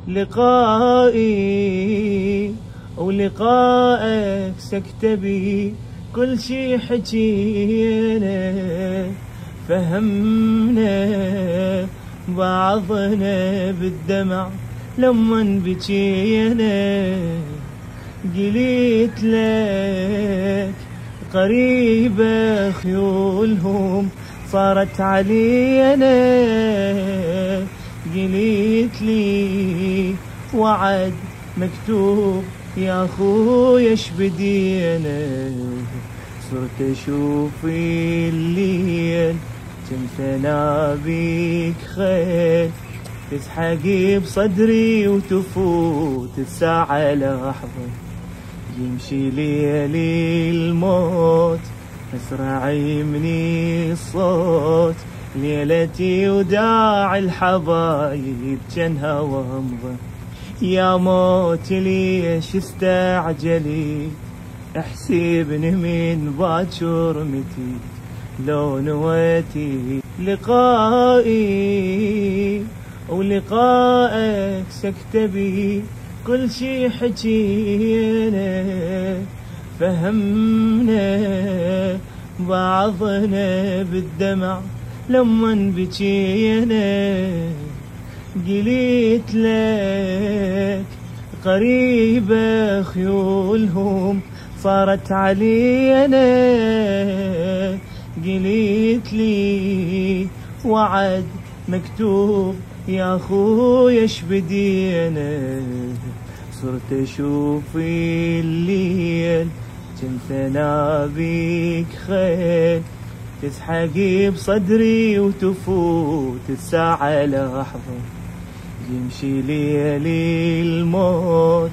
لقائي ولقائك سكتبي كل شي حكينا، فهمنا بعضنا بالدمع لما بكينا. قلت لك قريبة خيولهم صارت علينا، قلت لي وعد مكتوب يا اخويا ايش بدينا. صرت اشوف الليل كنت انابيك خيل، تسحقي بصدري وتفوت الساعة لحظة. يمشي ليلي الموت اسرع يمني الصوت، ليلتي وداع الحبايب جنها وامضى. يا موت ليش استعجلي، احسبني من باكر متي لو نويتي. لقائي ولقائك سكتبي كل شي حكينا، فهمنا بعضنا بالدمع لما بكينا. قلت لك قريبة خيولهم صارت علينا، قلت لي وعد مكتوب يا اخويا ايش بدينا. صرت اشوف الليل كنت انابيك خيل، تسحقي بصدري وتفوت الساعة لحظة. يمشي ليلي الموت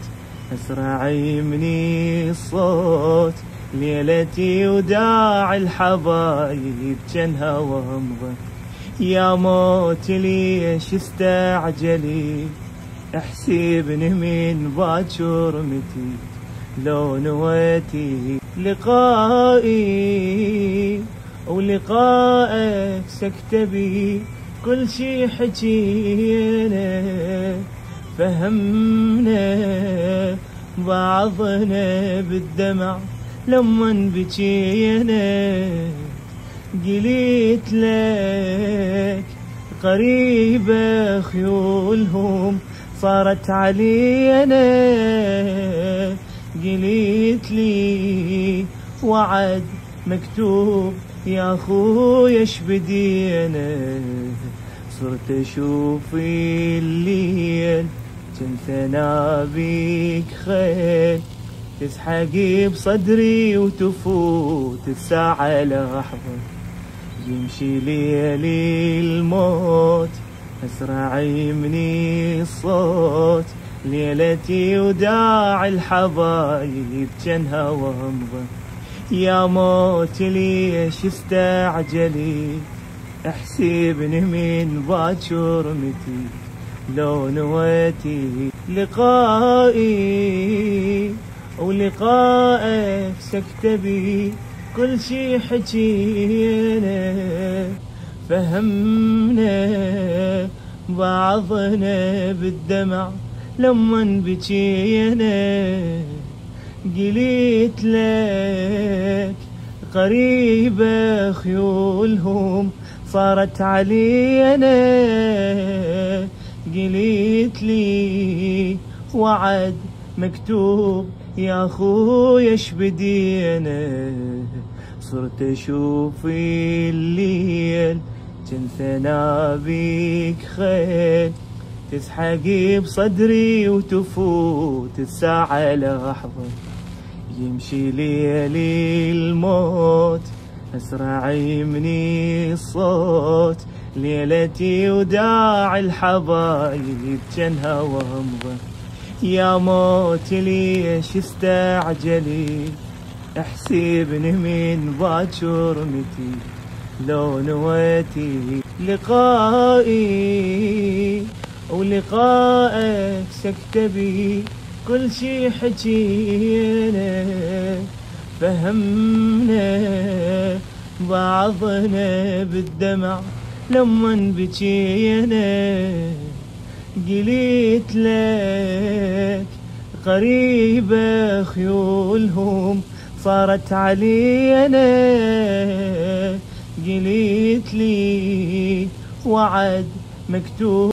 اسرع يمني الصوت، ليلتي وداع الحبايب جنها وامضى. يا موت ليش استعجلي، احسبني من باكر متي لو نويتي. لقائي ولقائك سكتبي كل شي حكينا، فهمنا بعضنا بالدمع لما بكينا. قلت لك قريبة خيولهم صارت علينا، قلت لي وعد مكتوب يا اخويا ايش بدينا. صرت اشوف الليل كنت انابيك خيل، تسحقي بصدري وتفوت الساعة لحظة. يمشي ليلي الموت اسرع يمني الصوت، ليلتي وداع الحبايب جنها وامضى. يا موت ليش استعجلي، احسبني من باكر متي لو نويتي. لقائي ولقائك سكتبي كل شي حكينا، فهمنا بعضنا بالدمع لما بكينا. قلت لك قريبة خيولهم صارت علينا، قلت لي وعد مكتوب يا اخويا ايش بدينا. صرت اشوف الليل كنت انابيك خيل، تسحقي بصدري وتفوت الساعة لحظة. يمشي ليلي الموت اسرع يمني الصوت، ليلتي وداع الحبايب جنها وامضى. يا موت ليش استعجلي، احسبني من باكر متي لو نويتي. لقائي ولقائك سكتبي كل شي حكينا، فهمنا بعضنا بالدمع لما بكينا. قلت لك قريبة خيولهم صارت علينا، قلت لي وعد مكتوب